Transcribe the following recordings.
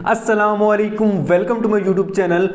अस्सलामुअलैकुम, welcome to my YouTube channel.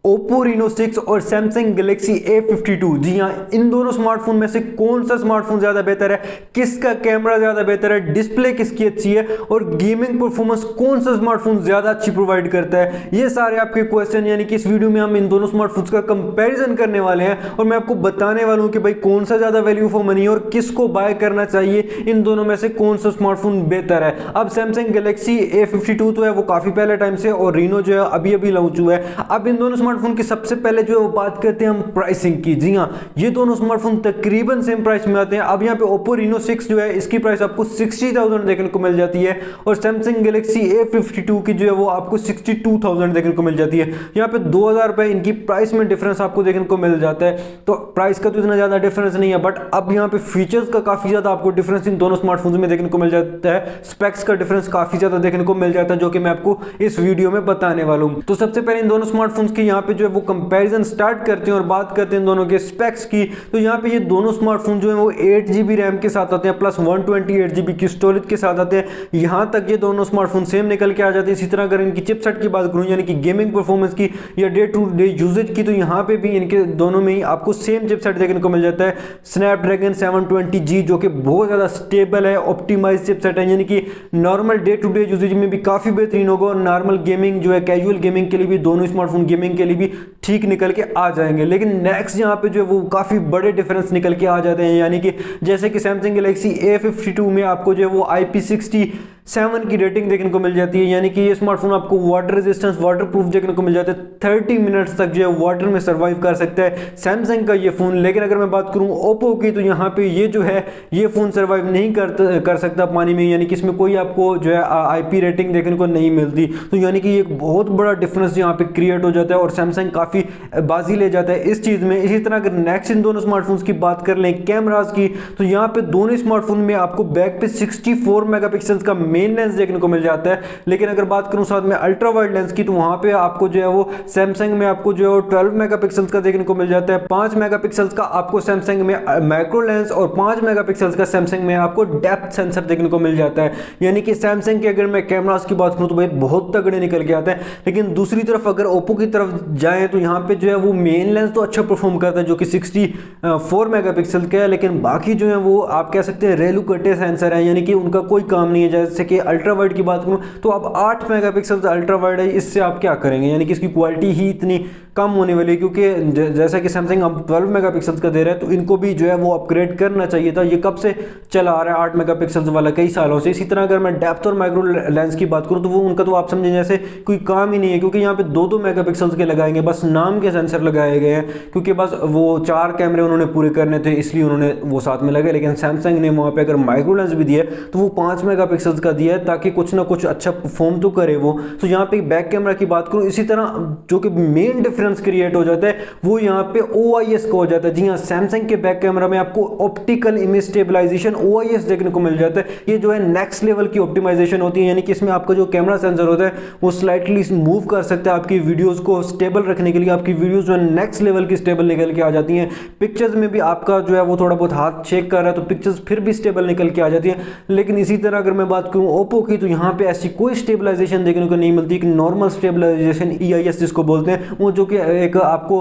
Oppo Reno 6 और Samsung Galaxy A52, जी हाँ, इन दोनों स्मार्टफोन में से कौन सा स्मार्टफोन ज़्यादा बेहतर है, किसका कैमरा ज़्यादा बेहतर है, डिस्प्ले किसकी अच्छी है और गेमिंग परफॉर्मेंस कौन सा स्मार्टफोन ज़्यादा अच्छी प्रोवाइड करता है, ये सारे आपके क्वेश्चन यानी कि इस वीडियो में हम इन दोनों स्मार्टफोन्स का कंपैरिजन करने वाले हैं और मैं आपको बताने वाला हूँ कि भाई कौन सा ज़्यादा वैल्यू फॉर मनी है और किसको बाय करना चाहिए, इन दोनों में से कौन सा स्मार्टफोन बेहतर है। अब Samsung Galaxy A52 तो है वो काफ़ी पहले टाइम से और Reno जो है अभी अभी लॉन्च हुआ है। अब इन दोनों स्मार्टफोन की सबसे पहले जो है वो बात करते हैं हम प्राइसिंग की। जी हाँ, ये दोनों स्मार्टफोन तकरीबन सेम प्राइस में आते हैं। अब यहाँ पे Oppo Reno 6 जो है इसकी प्राइस आपको 60,000 देखने को मिल जाती है और Samsung Galaxy A52 की जो है वो आपको 62,000 देखने को मिल जाती है। यहाँ पे 2,000 रुपए इनकी प्राइस में डिफरेंस आपको देखने को मिल जाता है। तो प्राइस का तो इतना ज़्यादा डिफरेंस नहीं है, बट अब यहाँ पे फीचर्स का काफ़ी ज़्यादा आपको डिफरेंस इन दोनों स्मार्टफोन्स में देखने को मिल जाता है। स्पेक्स का डिफरेंस काफ़ी ज़्यादा देखने को मिल जाता है, जो कि मैं आपको इस वीडियो में बताने वाला हूँ। तो सबसे पहले इन दोनों स्मार्टफोन्स की यहाँ पे जो है वो कंपैरिजन स्टार्ट करते हैं और बात करते हैं इन दोनों के स्पेक्स की। तो यहाँ पे ये दोनों स्मार्टफोन जो है वो 8GB रैम के साथ आते हैं प्लस 128GB की स्टोरेज के साथ आते हैं। यहाँ तक ये दोनों स्मार्टफोन सेम निकल के आ जाते हैं। इसी तरह अगर इनकी चिपसेट की बात करूँ यानी कि गेमिंग परफॉर्मेंस की या डे टू डे यूजेज की, तो यहाँ पे भी इनके दोनों में ही आपको सेम चिपसेट देखने को मिल जाता है, स्नैपड्रैगन 720G, जो कि बहुत ज़्यादा स्टेबल है, ऑप्टिमाइज चिपसेट है, यानी कि normal day to day usage में भी काफ़ी बेहतरीन होगा और नॉर्मल गेमिंग जो है कैजुअल गेमिंग के लिए भी दोनों स्मार्टफोन गेमिंग के लिए भी ठीक निकल के आ जाएंगे। लेकिन नेक्स्ट यहाँ पे जो है वो काफ़ी बड़े डिफरेंस निकल के आ जाते हैं, यानी कि जैसे कि Samsung Galaxy A52 में आपको जो है वो IP67 की रेटिंग देखने को मिल जाती है, यानी कि ये स्मार्टफोन आपको वाटर रेजिस्टेंस वाटर प्रूफ देखने को मिल जाता है। 30 मिनट्स तक जो है वाटर में सर्वाइव कर सकता है सैमसंग का ये फ़ोन। लेकिन अगर मैं बात करूँ ओप्पो की, तो यहाँ पे ये जो है ये फ़ोन सर्वाइव नहीं कर सकता पानी में, यानी कि इसमें कोई आपको जो है IP रेटिंग देखने को नहीं मिलती। तो यानी कि एक बहुत बड़ा डिफरेंस यहाँ पे क्रिएट हो जाता है और सैमसंग काफ़ी बाजी ले जाता है इस चीज़ में। इसी तरह अगर नेक्स्ट इन दोनों स्मार्टफोन्स की बात कर लें कैमराज की, तो यहाँ पे दोनों स्मार्टफोन में आपको बैक पे 64 मेगापिक्सल्स का मेन लेंस देखने को मिल जाता है। लेकिन अगर बात करूँ साथ में अल्ट्रा वाइड लेंस की, तो वहाँ पे आपको जो है वो सैमसंग में आपको जो है वो 12 मेगापिक्सल्स का देखने को मिल जाता है। 5 मेगापिक्सल्स का आपको सैमसंग में माइक्रो लेंस और 5 मेगापिक्सल्स का सैमसंग में आपको डेप्थ सेंसर देखने को मिल जाता है। यानी कि सैमसंग के अगर मैं कैमराज की बात करूँ तो भाई बहुत तगड़े निकल के आते हैं। लेकिन दूसरी तरफ अगर ओप्पो की तरफ जाएँ तो यहाँ पे जो है वो मेन लेंस तो अच्छा परफॉर्म करता है, जो कि 64 मेगापिक्सल का है, लेकिन बाकी जो है वो आप कह सकते हैं रेलू कटे सेंसर है, यानी कि उनका कोई काम नहीं है। जैसे कि अल्ट्रा वाइड की बात करूँ तो अब 8 मेगापिक्सल अल्ट्रा वाइड है, इससे आप क्या करेंगे, यानी कि इसकी क्वालिटी ही इतनी कम होने वाली है, क्योंकि जैसा कि सैमसंग अब 12 मेगापिक्सल का दे रहा है तो इनको भी जो है वो अपग्रेड करना चाहिए था। ये कब से चला आ रहा है 8 मेगापिक्सल वाला, कई सालों से। इसी तरह अगर मैं डेप्थ और माइक्रो लेंस की बात करूँ तो वो उनका तो आप समझें जैसे कोई काम ही नहीं है, क्योंकि यहाँ पे 2-2 मेगापिक्सल के लगाएंगे, बस नाम के सेंसर लगाए गए हैं, क्योंकि बस वो 4 कैमरे उन्होंने पूरे करने थे इसलिए उन्होंने वो साथ में लगे। लेकिन सैमसंग ने वहाँ पे अगर माइक्रो लेंस भी दिया है तो वो 5 मेगापिक्सल का दिया है ताकि कुछ ना कुछ अच्छा परफॉर्म तो करे वो। तो यहाँ पे बैक कैमरा की बात करूँ, इसी तरह जो कि मेन डिफरेंस क्रिएट हो जाता है वो यहाँ पे OIS का हो जाता है। जी हाँ, सैमसंग के बैक कैमरा में आपको ऑप्टिकल इमेज स्टेबलाइजेशन OIS देखने को मिल जाता है। ये जो है नेक्स्ट लेवल की ऑप्टिमाइजेशन होती है, यानी कि इसमें आपका जो कैमरा सेंसर होता है वो स्लाइटली मूव कर सकता है आपकी वीडियोस को स्टेबल रखने के लिए। आपकी वीडियोस जो है नेक्स्ट लेवल की स्टेबल निकल के आ जाती हैं। पिक्चर्स में भी आपका जो है वो थोड़ा बहुत हाथ चेक कर रहा है तो पिक्चर्स फिर भी स्टेबल निकल के आ जाती हैं। लेकिन इसी तरह अगर मैं बात करूँ ओप्पो की, तो यहाँ पे ऐसी कोई स्टेबलाइजेशन देखने को नहीं मिलती। एक नॉर्मल स्टेबलाइजेशन EIS जिसको बोलते हैं, वो जो कि एक आपको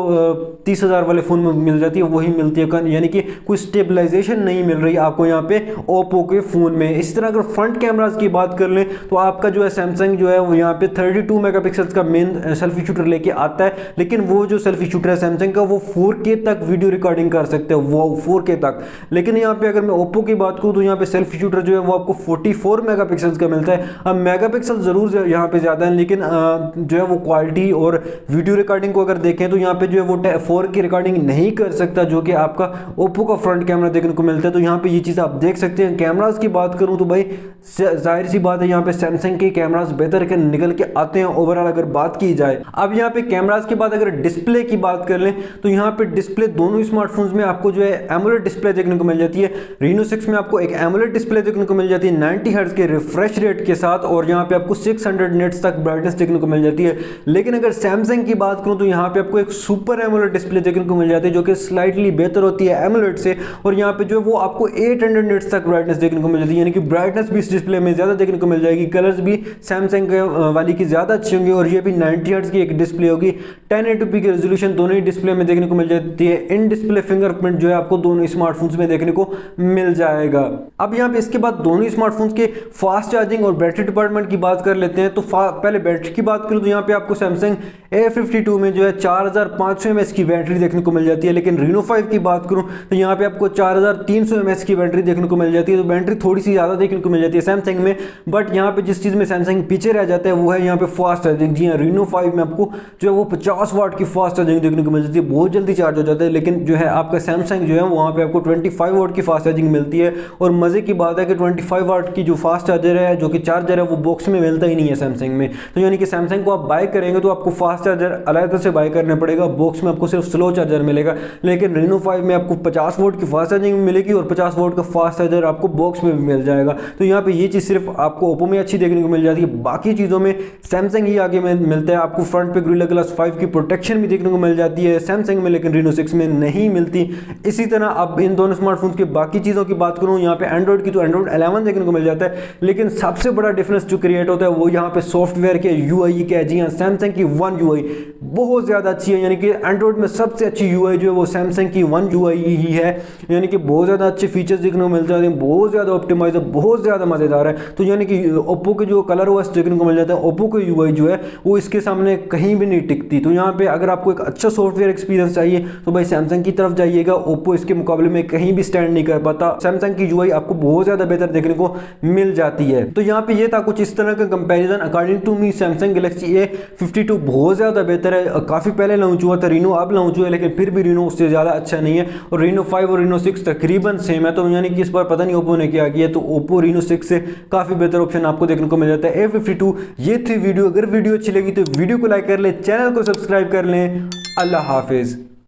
30,000 वाले फ़ोन में मिल जाती है वही मिलती है, यानी कि कोई स्टेबलाइजेशन नहीं मिल रही आपको यहाँ पे ओप्पो के फ़ोन में। इस तरह अगर फ्रंट कैमराज की बात कर लें तो आपका जो है सैमसंग जो है वो यहाँ पे 32 मेगापिक्सल्स का मेन सेल्फी शूटर लेके आता है, लेकिन वो जो सेल्फी शूटर है सैमसंग का वो 4K तक वीडियो रिकॉर्डिंग कर सकते हैं, वो 4K तक। लेकिन यहाँ पे अगर मैं ओप्पो की बात करूँ तो यहाँ पे सेल्फी शूटर जो है वो आपको 44 मेगापिक्सल्स का मिलता है। अब मेगापिक्सल ज़रूर यहाँ पे ज़्यादा है, लेकिन जो है वो क्वालिटी और वीडियो रिकॉर्डिंग को अगर देखें तो यहाँ पे जो है वो 4K रिकॉर्डिंग नहीं कर सकता, जो कि आपका ओप्पो का फ्रंट कैमरा देखने को मिलता है। तो यहाँ पे ये चीज़ आप देख सकते हैं। कैमराज की बात करूँ तो भाई जाहिर सी बात है यहाँ पे सैमसंग के कैमराज बेहतर के निकल के आते हैं ओवरऑल अगर बात की जाए। अब यहाँ पे कैमराज के बाद अगर डिस्प्ले की बात कर लें तो यहाँ पे डिस्प्ले दोनों स्मार्टफोन्स में आपको जो है एमोलेड डिस्प्ले देखने को मिल जाती है। Reno 6 में आपको एक एमोलेड डिस्प्ले देखने को मिल जाती है 90 हर्ट्ज के रिफ्रेश रेट के साथ, और यहाँ पे आपको 600 निट्स तक ब्राइटनेस देखने को मिल जाती है। लेकिन अगर सैमसंग की बात करूँ तो यहाँ पे आपको एक सुपर एमोलेड डिस्प्ले देखने को मिल जाती है जो कि स्लाइटली बेहतर होती है एमोलेड से, और यहाँ पे जो है वो आपको 800 निट्स तक ब्राइटनेस देखने को मिल जाती है, यानी कि ब्राइटनेस भी इस डिस्प्ले में ज़्यादा देखने को मिल जाएगी। कलर्स भी सैमसंग वाली की ज़्यादा अच्छी होंगी, और ये भी 90 हर्ट्ज की एक डिस्प्ले होगी। 1080p की रेजोल्यूशन दोनों ही डिस्प्ले में देखने को मिल जाती है। इन डिस्प्ले फिंगरप्रिंट जो है आपको दोनों स्मार्टफोन्स में देखने को मिल जाएगा। अब यहाँ पे इसके बाद दोनों स्मार्टफोन्स के फास्ट चार्जिंग और बैटरी डिपार्टमेंट की बात कर लेते हैं। तो पहले बैटरी की बात करूँ तो यहाँ पे आपको सैमसंग A52 में जो है 4500 mAh की बैटरी देखने को मिल जाती है। लेकिन Reno 5 की बात करूँ तो यहाँ पे आपको 4300 mAh की बैटरी देखने को मिल जाती है। तो बैटरी थोड़ी सी ज़्यादा देखने को मिल जाती है सैमसंग में, बट यहाँ पे जिस चीज़ में सैमसंग पीछे रह जाता है वो है यहाँ पे फास्ट चार्जिंग। जी हाँ, Reno 5 में आपको जो है वो 50 वाट की फास्ट चार्जिंग देखने को मिल जाती है, बहुत जल्दी चार्ज हो जाता है। लेकिन जो है आपका सैमसंग जो है वहाँ पे आपको 25 वाट की फास्ट चार्जिंग मिलती है। और मज़े की बात है कि 25 वाट की जो फास्ट चार्जर है, जो कि चार्जर है, वो बॉक्स में मिलता ही नहीं है सैमसंग में। तो यानी कि सैमसंग को आप बाय करेंगे तो आपको फास्ट चार्जर अलग से बाय करना पड़ेगा, बॉक्स में आपको सिर्फ स्लो चार्जर मिलेगा। लेकिन Reno 5 में आपको 50 वोल्ट की फास्ट चार्जिंग मिलेगी और 50 वोल्ट का फास्ट चार्जर आपको बॉक्स में भी मिल जाएगा। तो यहाँ पे ये चीज़ सिर्फ आपको ओप्पो में अच्छी देखने को मिल जाती है, बाकी चीज़ों में सैमसंग ही आगे में मिलता है। आपको फ्रंट पे गोरिल्ला ग्लास 5 की प्रोटेक्शन भी देखने को मिल जाती है सैमसंग में, लेकिन Reno 6 में नहीं मिलती। इसी तरह अब इन दोनों स्मार्टफोन्स की बाकी चीज़ों की बात करूँ, यहाँ पे एंड्रॉइड की तो एंड्रॉइड 11 देखने को मिल जाता है। लेकिन सबसे बड़ा डिफरेंस जो क्रिएट होता है वो यहाँ पे सॉफ्टवेयर के यूआई का है। जी हाँ, सैमसंग की वन यूआई बहुत ज़्यादा अच्छी है, यानी कि एंड्रॉइड में सबसे अच्छी यूआई जो है वो सैमसंग की वन यूआई ही है। यानी कि बहुत ज़्यादा अच्छे फीचर्स देखने को मिल जाते हैं, बहुत ज़्यादा ऑप्टिमाइज है, बहुत ज़्यादा मज़ेदार है। तो यानी कि ओप्पो के जो कलर ओएस देखने को मिल जाता है, ओप्पो की यूआई जो है वो इसके सामने कहीं भी नहीं टिकती। तो यहाँ पे अगर आपको एक अच्छा सॉफ्टवेयर एक्सपीरियंस चाहिए तो भाई सैमसंग की तरफ जाइएगा, ओप्पो इसके मुकाबले में कहीं भी स्टैंड नहीं कर पाता। सैमसंग की यूआई आपको बहुत ज़्यादा बेहतर देखने को मिल जाती है। तो यहाँ पे ये था कुछ इस तरह का comparison. According to me Samsung Galaxy A52 बहुत ज़्यादा बेहतर है। काफ़ी पहले लॉन्च हुआ था, Reno अब लॉन्च हुआ है, लेकिन फिर भी Reno उससे ज़्यादा अच्छा नहीं है। और Reno 5 और Reno 6 तकरीबन सेम है। तो यानी कि इस बार पता नहीं ओप्पो ने क्या किया, तो ओप्पो Reno 6 से काफ़ी बेहतर ऑप्शन आपको देखने को मिल जाता है A52। ये थी वीडियो। अगर वीडियो अच्छी लगी तो वीडियो को लाइक कर ले, चैनल को सब्सक्राइब कर लें। अल्लाह हाफिज़।